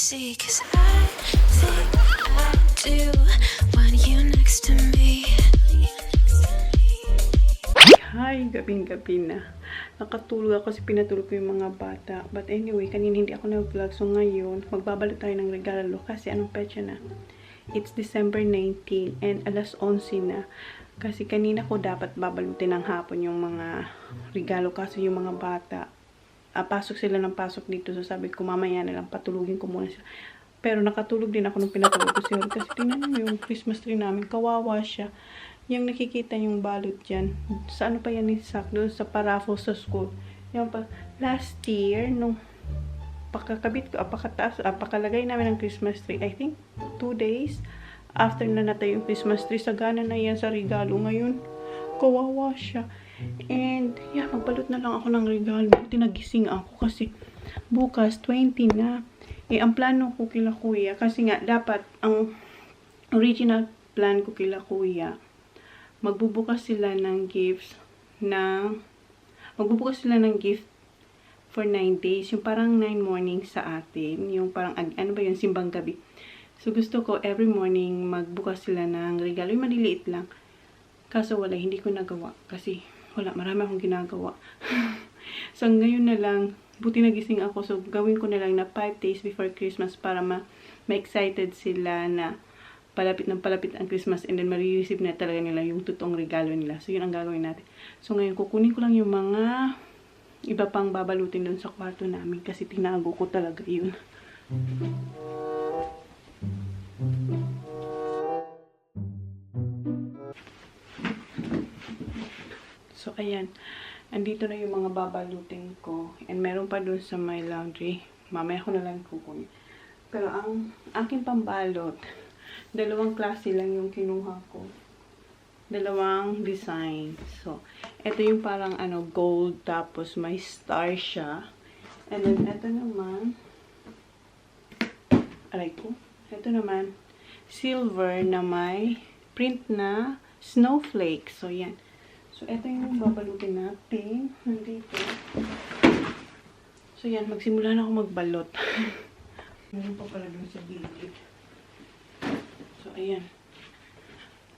see, 'cause I think I do want you next to me. Hi, gabing-gabi na. Nakatulog ako kasi pinatulog ko yung mga bata. But anyway, kanina hindi ako nag-vlog. So ngayon, magbabalot tayo ng regalo. Kasi anong petsa na? It's December 19 and alas 11 na. Kasi kanina ko dapat babalutin ng hapon yung mga regalo. Kasi yung mga bata, pasok sila ng pasok dito. So sabi ko, mamaya na lang patulugin ko muna sila. Pero nakatulog din ako nung pinatulog ko siya. Kasi tingnan mo yung Christmas tree namin. Kawawa siya. Yung nakikita yung balot dyan. Sa ano pa yan ni Sak? Doon sa paraffle sa school. Yung pa, last year, nung pakakabit ko, pakalagay namin ng Christmas tree, I think 2 days after na natay yung Christmas tree, sagana na yan sa regalo. Ngayon, kawawa siya. And, yeah, magbalot na lang ako ng regalo. Tinagising ako kasi bukas, 20 na. Eh, ang plano ko kila kuya, kasi nga, dapat, ang original plan ko kila kuya, magbubukas sila ng gifts magbubukas sila ng gift for 9 days. Yung parang 9 mornings sa atin. Yung parang, ano ba yun, simbang gabi. So, gusto ko every morning magbukas sila ng regalo. Yung maliliit lang. Kaso wala, hindi ko nagawa. Kasi wala, marami akong ginagawa. So, ngayon na lang, buti nagising ako. So, gawin ko na lang na 5 days before Christmas para ma-excited sila na palapit ang Christmas and then marireceive na talaga nila yung totoong regalo nila. So, yun ang gagawin natin. So, ngayon, kukunin ko lang yung mga iba pang babalutin doon sa kwarto namin kasi tinago ko talaga yun. So, ayan. Andito na yung mga babalutin ko. And meron pa doon sa my laundry. Mamaya ko na lang kukunin. Pero ang aking pambalot, dalawang klase lang yung kinuha ko. Dalawang design. So, ito yung parang gold, tapos may star siya. And then, ito naman, ito naman, silver na may print na snowflake. So, yan. So, ito yung babalutin natin. Nandito. So, yan. Magsimula na ako magbalot. Meron pa pala dun sa gilid. So, ayan.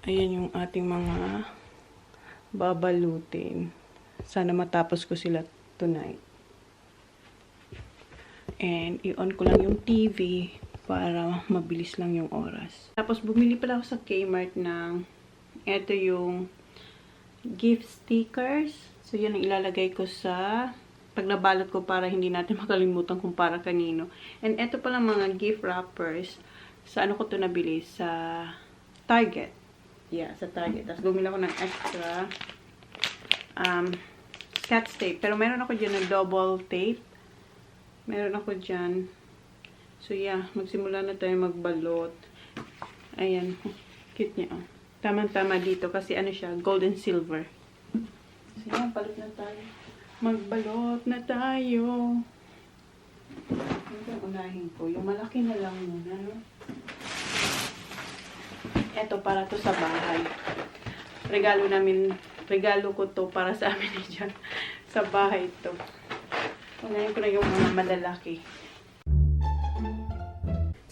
Ayan yung ating mga babalutin. Sana matapos ko sila tonight. And, i-on ko lang yung TV para mabilis lang yung oras. Tapos, bumili pala ako sa Kmart ng ito yung gift stickers. So, yan ang ilalagay ko sa pag nabalot ko para hindi natin makalimutan kung para kanino. And ito pala mga gift wrappers. Sa ano ko ito nabili? Sa Target. Yeah, sa Target. Tapos bumili ako ng extra Scotch tape. Pero meron ako dyan ng double tape. Meron ako dyan. So yeah, magsimula na tayo magbalot. Ayan. Cute niya. Oh. Tama-tama dito kasi ano siya, gold and silver. So yeah, balot na tayo. Magbalot na tayo. Ito yung unahin ko. Yung malaki na lang muna, no? Ito, para to sa bahay. Regalo ko to para sa amin dyan. Sa bahay to. Unahin ko na yung mga malalaki.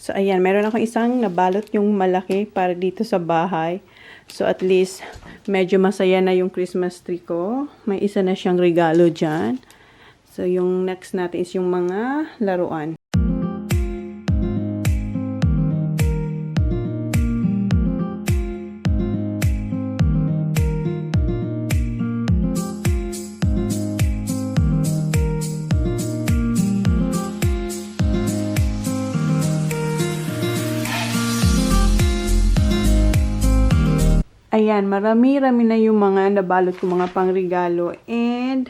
So, ayan. Meron akong isang nabalot yung malaki para dito sa bahay. So, at least, medyo masaya na yung Christmas tree ko. May isa na siyang regalo dyan. So, yung next natin is yung mga laruan. Ayan, marami-rami na yung mga nabalot ko mga pangregalo. And,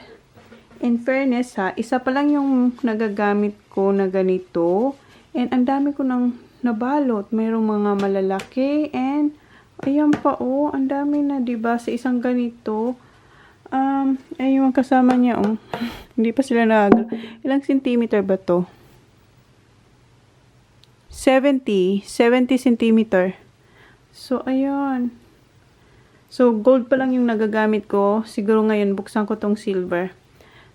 in fairness ha, isa pa lang yung nagagamit ko na ganito. And, ang dami ko nang nabalot. Mayroong mga malalaki. And, ayan pa oh, ang dami na, diba? Sa isang ganito. Ayun yung kasama niya oh. Hindi pa sila nagagalaw. Ilang centimeter ba to? 70 centimeter. So, ayan. So, gold pa lang yung nagagamit ko. Siguro ngayon, buksan ko tong silver.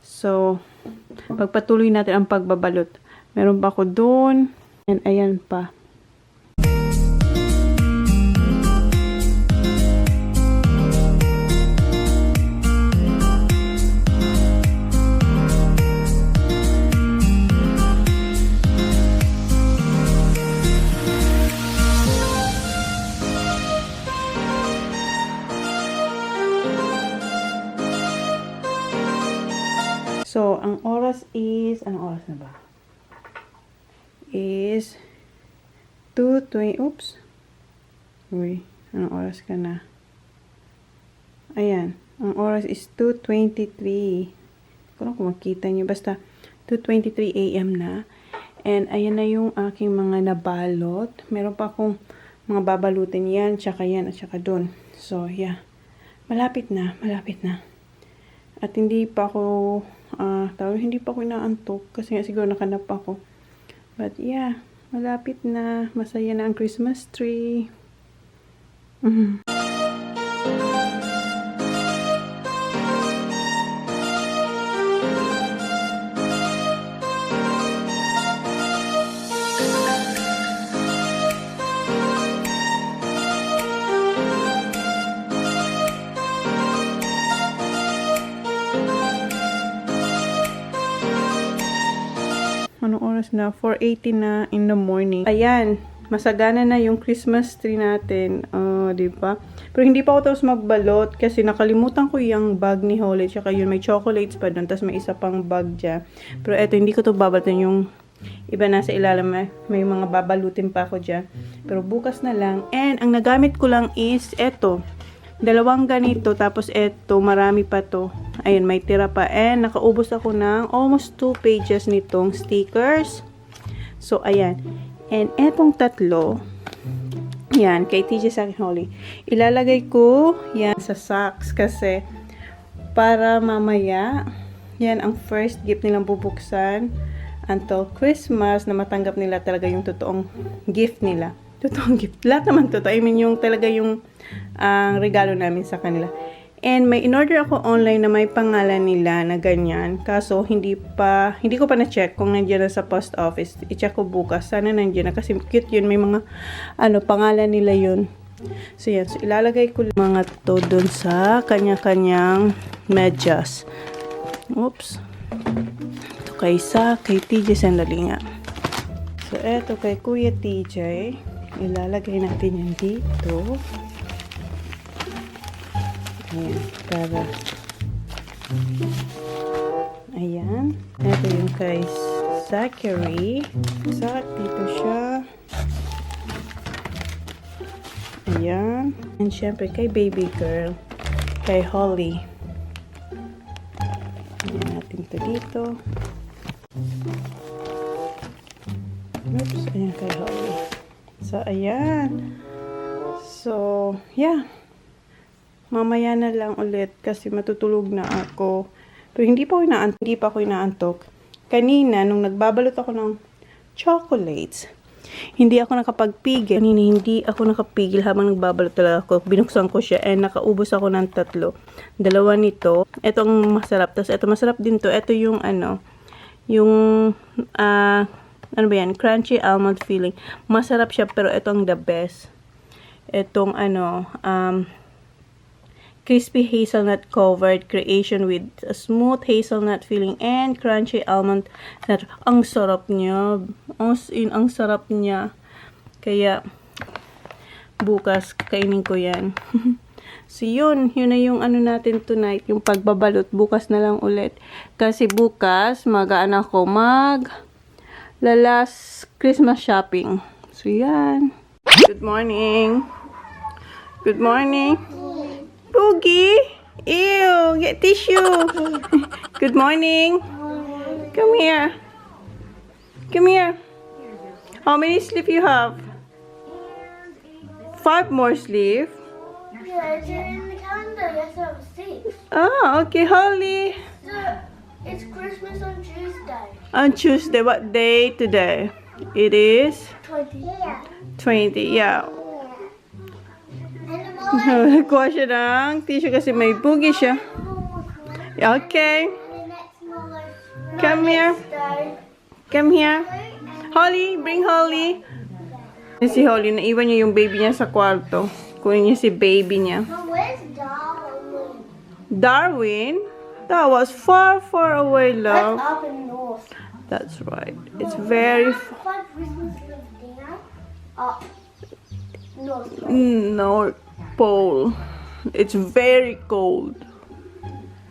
So, pagpatuloy natin ang pagbabalot. Meron pa ako doon. And ayan pa. So, ang oras is, anong oras na ba? Is 2:20, oops. Uy, anong oras ka na? Ayan, ang oras is 2:23. Hindi ko lang kung makita nyo, basta 2:23 AM na. And ayan na yung aking mga nabalot. Meron pa akong mga babalutin yan, tsaka yan, at tsaka dun. So, yeah. Malapit na, malapit na. At hindi pa ako hindi pa ako inaantok kasi nga siguro nakanap ako. But yeah, malapit na. Masaya na ang Christmas tree. Anong oras na? 4:80 na in the morning. Ayan, masagana na yung Christmas tree natin. Di ba? Pero hindi pa ako tapos magbalot kasi nakalimutan ko yung bag ni Holly. Tsaka yun, may chocolates pa doon. Tapos may isa pang bag dyan. Pero eto, hindi ko to babalatan yung iba nasa ilalim. May mga babalutin pa ako dyan. Pero bukas na lang. And ang nagamit ko lang is eto. Dalawang ganito, tapos eto, marami pa to. Ayun, may tira pa. And nakaubos ako ng almost 2 pages nitong stickers. So, ayan. And etong tatlo, yan, kay TJ sa akin, Holly. Ilalagay ko yan sa socks kasi para mamaya, yan ang first gift nilang bubuksan until Christmas na matanggap nila talaga yung totoong gift nila. Totoong gift. Lahat naman totoo. I mean, yung talaga yung regalo namin sa kanila. And may in-order ako online na may pangalan nila na ganyan. Kaso, hindi ko pa na-check kung nandiyan na sa post office. I-check ko bukas. Sana nandiyan na kasi cute yun. May mga, pangalan nila yun. So, yan. So, ilalagay ko mga to dun sa kanya-kanyang medyas. Oops. Ito kay TJ, sandali nga. So, eto kay Kuya TJ. Ilalagay natin yan dito. Ayan, para. Ayan. Ito yung kay Zachary. Dito siya. Ayan. And syempre kay baby girl. Kay Holly. Ayan natin ito dito. Oops. Ayan kay Holly. So, ayan. So, yeah. Mamaya na lang ulit kasi matutulog na ako. Pero hindi pa ako inaantok. Kanina, nung nagbabalot ako ng chocolates, hindi ako nakapagpigil. Kanina, hindi ako nakapigil habang nagbabalot talaga ako. Binuksan ko siya and nakaubos ako ng 3. 2 nito. Ito ang masarap. Tapos ito, masarap din to. Ito yung ano ba yan? Crunchy almond filling. Masarap siya pero ito ang the best. Itong crispy hazelnut covered creation with a smooth hazelnut filling and crunchy almond nut. Ang sarap niya. Ang sarap niya. Kaya bukas kainin ko yan. So yun na yung natin tonight, yung pagbabalot. Bukas na lang ulit. Kasi bukas magaan ako lalas Christmas shopping. So yan. Good morning. Good morning. Boogie! Ew! Get tissue! Good morning! Come here! Come here! How many sleep you have? 5 more sleep? Yeah, it's in the calendar. Yes, I have 6. Ah, okay, Holly. So, it's Christmas on Tuesday. On Tuesday, what day today? It is 20. Yeah. 20, yeah. Kuha siya ng tissue kasi may boogie siya. Okay. Come here. Come here. Holly, bring Holly. Si Holly, naiwan niya yung baby niya sa kwarto. Kunin niya si baby niya. Mom, where's Darwin? Darwin? That was far, far away, That's love. up in north. That's right. It's very But Christmas lives down up north. North Pole. It's very cold.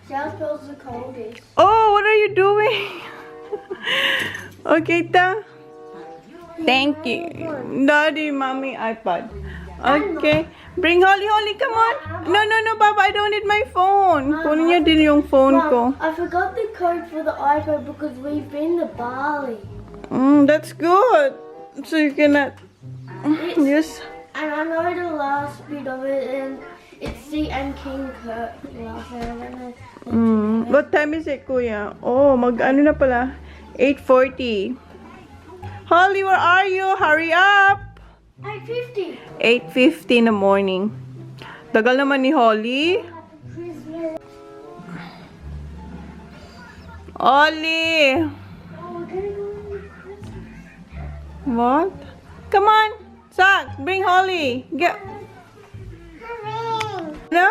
South Pole's the coldest. Oh, what are you doing? Okay, ta. Thank you. Daddy, mommy, iPad. Okay. Bring Holly, Holly, come on. No, no, no, Papa, I don't need my phone. Kunin niya din yung phone ko. Mom, I forgot the code for the iPad because we've been to Bali. That's good. So you cannot use. And I know the last bit of it, and it's the and King Kurt last bit. What time is it, Kuya? Oh, ano na pala? 8:40. Holly, where are you? Hurry up! 8:50. 8:50 in the morning. Tagal naman ni Holly. Christmas. Holly! Oh, we're gonna go to Christmas. What? Come on! Zach, bring Holly. Get. No?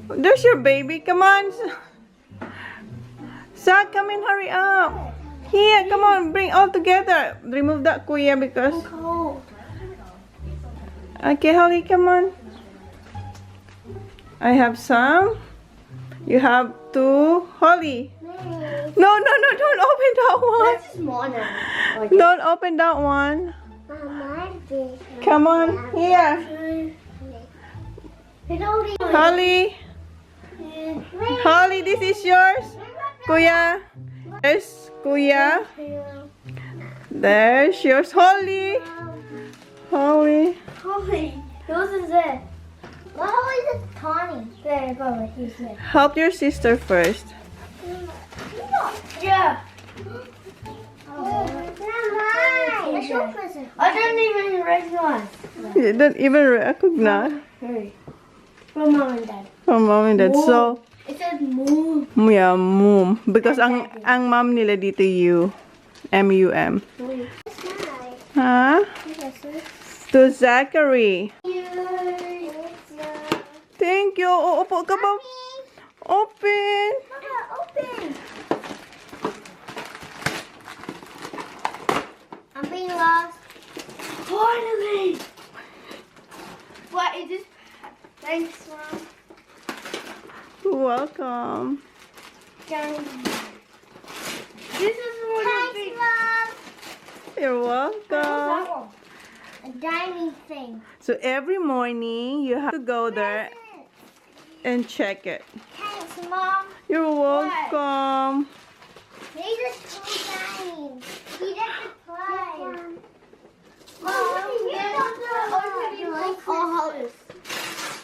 There's your baby. Come on. Zach, come in. Hurry up. Here, come on. Bring all together. Remove that, Kuya, because... I'm cold. Okay, Holly, come on. I have some. You have two. Holly. No, no, no, don't open that one. That's just mine now. Don't open that one. Come on, here. Holly. Holly, this is yours. Kuya. There's Kuya. There's yours. Holly. Holly. Holly, yours is there. My Holly's is tiny. There, Baba, he's there. Help your sister first. Yeah. It's your present. I don't even recognize. You don't even recognize. Hurry. From Mom and Dad. Oh, mom and dad. So, It says move. yeah, mom. Because ang mom nila dito you. M-U-M. Huh? To Zachary. Thank you. Upo ka ba? Open. Open. I'm being lost. Finally. What is this? Thanks, Mom. Welcome. This is one of the Mom. You're welcome. A dining thing. So every morning you have to go there and check it. Thanks, Mom. You're welcome. These are two games. He doesn't play. Mom, you don't open Christmas.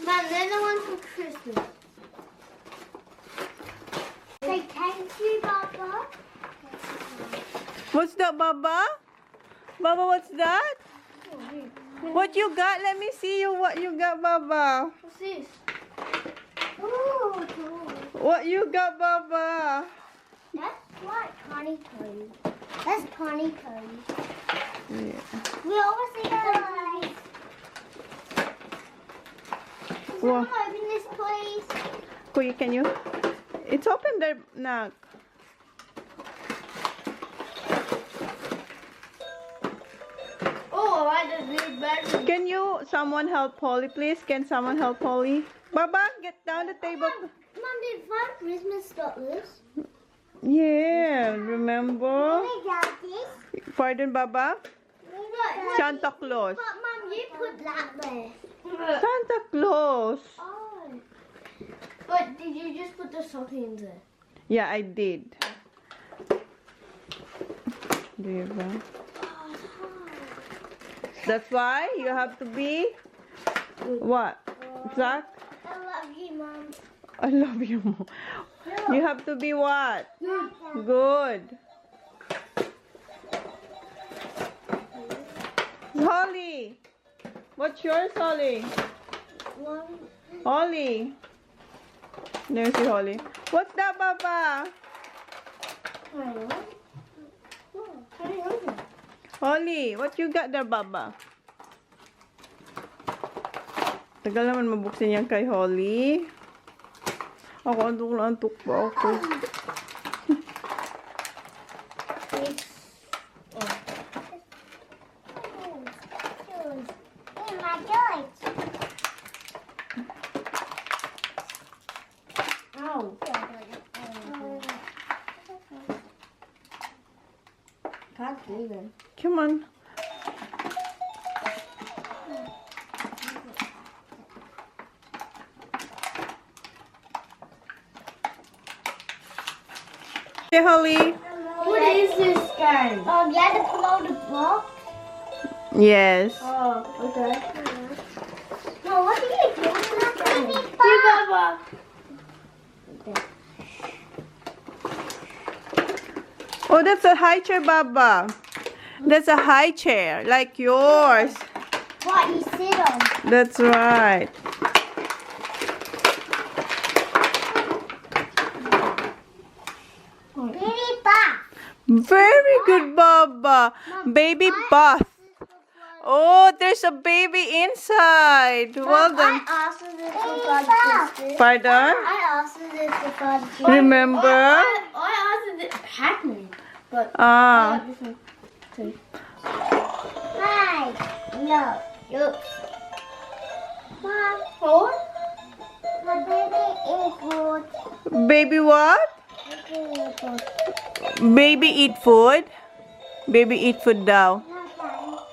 Mom, they're the ones for Christmas. Say thank you, Papa. What's that, Baba? Baba, what's that? What you got? Let me see you. What you got, Baba? What's this? Oh, What you got, Baba? that's what Connie toys. That's Connie toys. Yeah. We always see toys. Can Wow. someone open this, please? Kuya, can you? It's open there, Nak. Oh, I just need battery. Can you, someone help Polly, please? Can someone help Polly? Baba, get down the table. Mom, did Father Christmas stop this? Yeah, remember? got this. Pardon, Baba? Santa Claus. But Mom, you put that there. Santa Claus. Oh. But did you just put the stocking there? Yeah, I did. Diba? That's why you have to be what? Zach? I love you, Mom. I love you, Mom. You have to be what? Good. Holly. What's yours, Holly? Holly. There's your Holly. What's that, Papa? Holly, what you got there, Baba? Tagal naman mabuksan yan kay Holly. Ako, antok pa ako. Can't do them. Come on. Hey, Holly. What is this game? You had to pull out the box. Yes. Oh, okay. No, what are you doing with that game? Give Baba. Oh, that's a high chair, Baba. That's a high chair, like yours. What you sit on? That's right. Baby bath. Very good, Baba. Baby bath. Oh, there's a baby inside. Well done. I asked this for Pardon? I asked this for Remember? I asked this pattern, but Ah. this one too. Hi. No. Look. Mom. What? The baby is good. Baby what? Baby eat food? Baby eat food daw.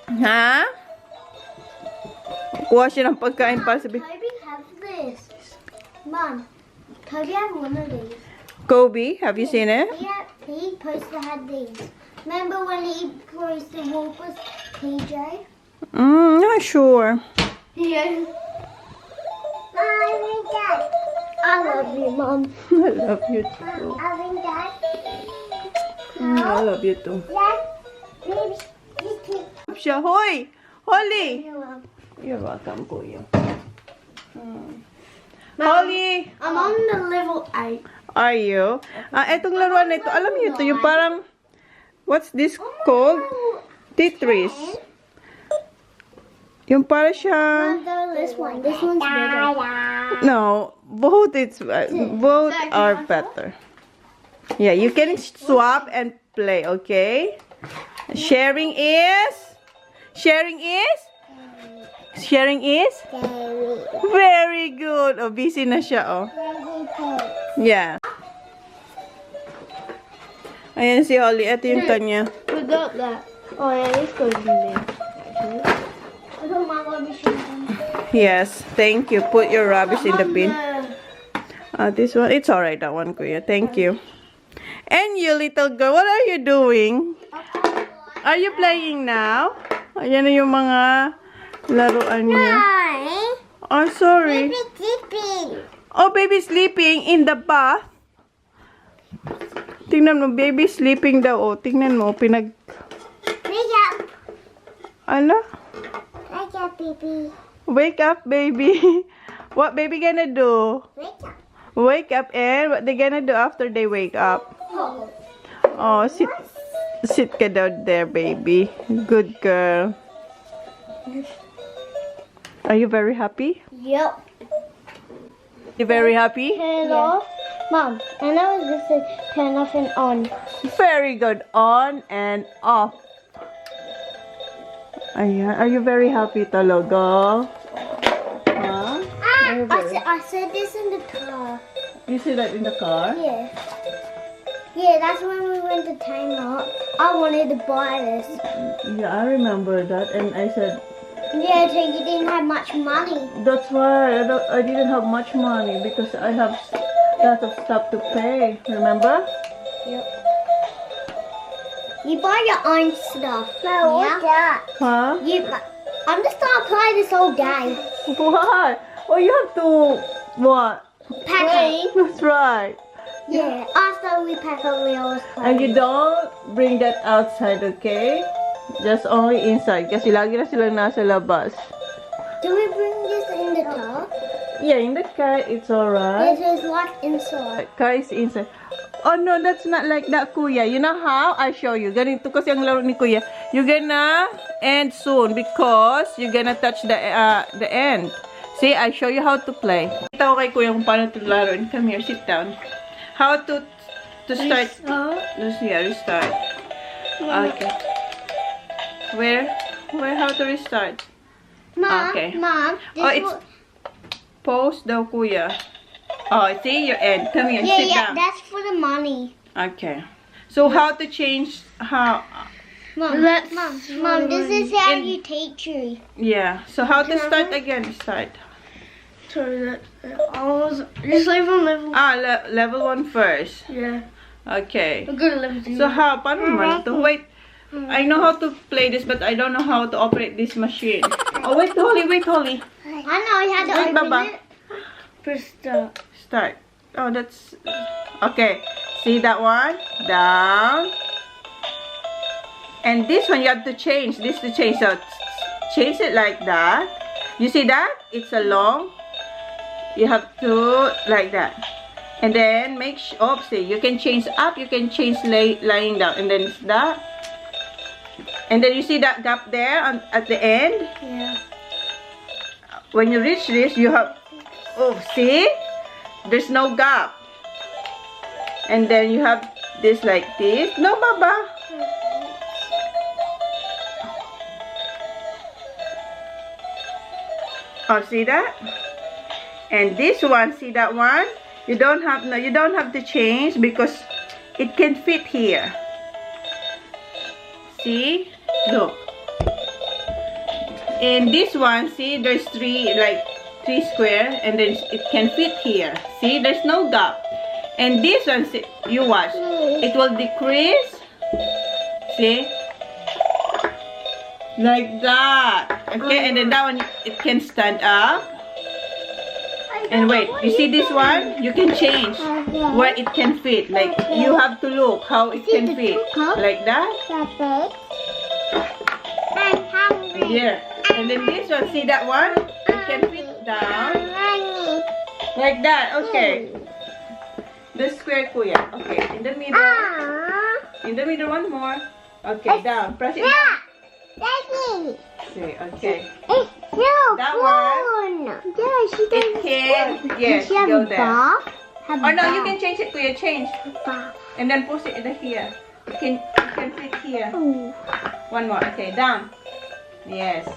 Ha? Kuha siya ng pagkain para sabi. Toby have this. Mom, Toby have one of these. Kobe, have you seen it? Yeah, he supposed to have these. Remember when he supposed to walk with PJ? Not sure. Yeah. Mom, Dad. I love you, Mom. I love you too. Dad. I love you too. Dad, baby, you keep. Siya, hoy! Holly! You're welcome. You're welcome, Kuya. Holly! I'm on the level 8. Are you? Etong laruan na ito, alam niyo ito, yung parang, what's this called? Tetris. Yung para siya, This one. This one's better. no, both are better. Yeah, you can swap and play, okay? Sharing is? Very good. Oh, busy na siya, oh. Yeah. Ayan si Holly. Ito yung kanya. Forgot that. Oh yeah, this goes in there. Actually. I put my rubbish in there. Yes. Thank you. Put your rubbish in the bin. This one. It's alright, that one, Kuya. Thank you. And you, little girl, what are you doing? Are you playing now? Ayan na yung mga laruan niya. Hi. Oh, sorry. sleeping. Oh, baby sleeping in the bath. Tingnan mo, baby sleeping daw. Oh, tingnan mo, Wake up. Ala? Wake up, baby. Wake up, baby. What baby gonna do? Wake up. Wake up, and what they gonna do after they wake up? Oh, sit ka down there, baby. Good girl. Are you very happy? Yep. You very happy? Turn off. Mom, and I was just to turn off and on. Very good. On and off. Ayan. Are you very happy talaga? Huh? I said this in the car. You see that in the car? Yeah. Yeah, that's when we went to Time Up. I wanted to buy this. Yeah, I remember that. And I said, Yeah, so you didn't have much money. that's why I didn't have much money because I have lots of stuff to pay. Remember? Yep. You buy your own stuff. No, what's that? Huh? I'm just gonna play this all day. What? Oh, you have to, what? Pack it. That's right. Yeah, after we pack up, we always play. And you don't bring that outside, okay? Just only inside. Kasi lagi na silang nasa labas. Do we bring this in the car? Yeah, in the car, it's alright. This is like inside. Car is inside. Oh no, that's not like that, Kuya. You know how? I show you. Ganito kasi ang laro ni Kuya. You're gonna end soon because you're gonna touch the end. See, I show you how to play. Ito kay Kuya kung paano to laruin. Come here, sit down. How to start? Yeah, restart. Okay. Where how to restart? Mom, Okay. Mom, this Oh, it's pause daw, Kuya. Oh, see, your end. Come here, sit down. that's for the money. Okay. So how to change how? Mom, Mom, this is how you take tree. Yeah. So how to start again? Start. Turn it. Just level. Level 1 first. Yeah. Okay. I'm good at level 2. So how? Paano naman to? Wait. I know how to play this, but I don't know how to operate this machine. Oh, wait, Holly. I know how to Wait, open Baba. it. Press the. Start. Oh, that's okay. See that one? Down. And this one you have to change. This to change. So change it like that. You see that? It's a long. You have to like that. And then make sure. Oh, see, you can change up. You can change lying down. And then it's that. And then you see that gap there at the end. Yeah. When you reach this, you have. Oh, see? There's no gap. And then you have this like this. No, Baba. Oh, see that? And this one, see that one? You don't have to change because it can fit here. See? Look. And this one, see, there's three square, and then it can fit here. See, there's no gap. And this one, see, you watch, it will decrease. See, like that. Okay, and then that one, it can stand up. And wait, you see this one? You can change where it can fit. Like, you have to look how it can fit. Like that. I'm hungry. Here. And then this one, see that one? It can fit down. Like that. Okay. The square, Kuya. Okay, in the middle. In the middle, one more. Okay, down. Press it down. Daddy. Okay, okay. It's so That one. Yeah, she It can, yes, she have go a there. bath? Oh no, you can change it, Kuya. Change. And then push it here. It can fit here. Ooh. One more. Okay, down. Yes.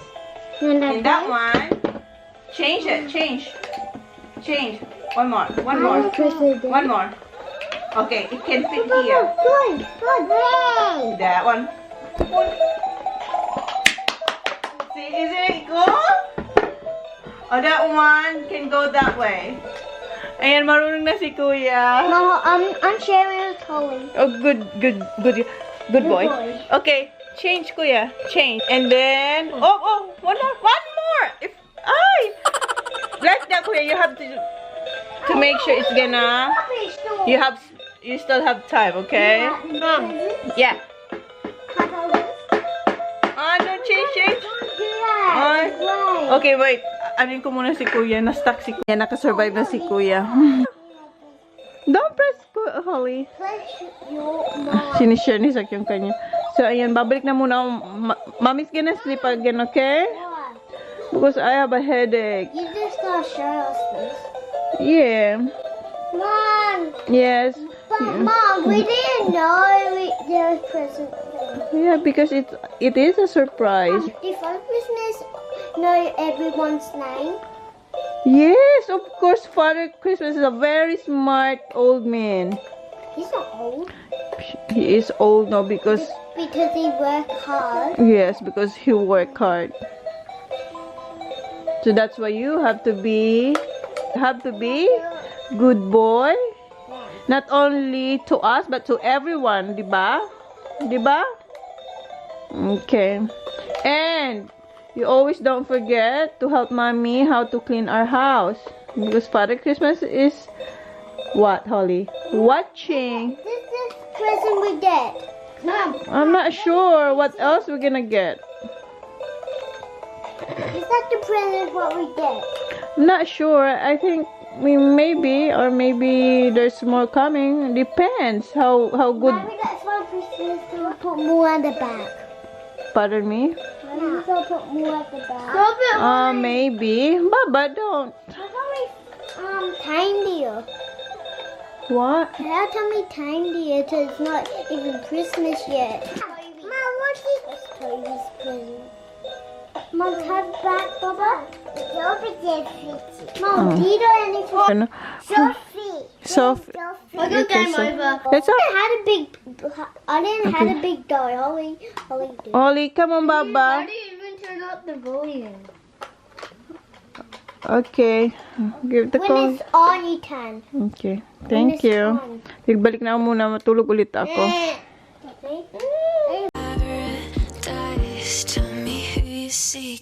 And In that one, change it. Change. One more. One more. One more. Okay, it can fit here. Good. Hey. That one. See, isn't it cool? Oh, that one can go that way. Ayan, marunong na si Kuya. No, I'm sharing with Holly. Oh, good boy. Okay, change, Kuya. Change. And then, one more. Like that, Kuya. You have to make sure it's gonna. You still have time, okay? Yeah. No, change. Okay, wait. Anin ko muna si Kuya. Na-stuck si Kuya. Nakasurvive na si Kuya. Don't press, Holly. Sinishare ni Sak yung kanya. So, ayan. Babalik na muna. Mommy's gonna sleep again, okay? Because I have a headache. You just gotta show us this. Yeah. Mom! Yes. But Mom, we didn't know there was presents. Yeah, because it is a surprise. Did Father Christmas know everyone's name? Yes, of course. Father Christmas is a very smart old man. He's not old. He is old now because He worked hard. yes, because he worked hard. So that's why you have to be good boy. Not only to us but to everyone, diba? Diba? Okay. And you always don't forget to help Mommy how to clean our house. Because Father Christmas is what, Holly? Watching. This is present we get. Mom, I'm not sure what else we're gonna get. is that the present what we get? Not sure. I think maybe or maybe there's more coming. Depends how good. Maybe that's why Christmas will put more at the back. Pardon me. Maybe they'll put more at the back. Maybe. Baba, don't. How come tinier? What? How come we tinier so it's not even Christmas yet? Mom, what is this Toby's present? Mom, turn back, Baba. It's over there, Mom, do you know anything? Ano? Sophie. Sophie. I got game over. It's all. I didn't have a big doll. Holly did. Ollie, come on, I Baba. didn't even turn up the volume. Okay. Give the When call. it's on, you can. Okay. Thank you. Balik na ako muna. Matulog ulit ako. Okay. Paradise, tell me who you seek.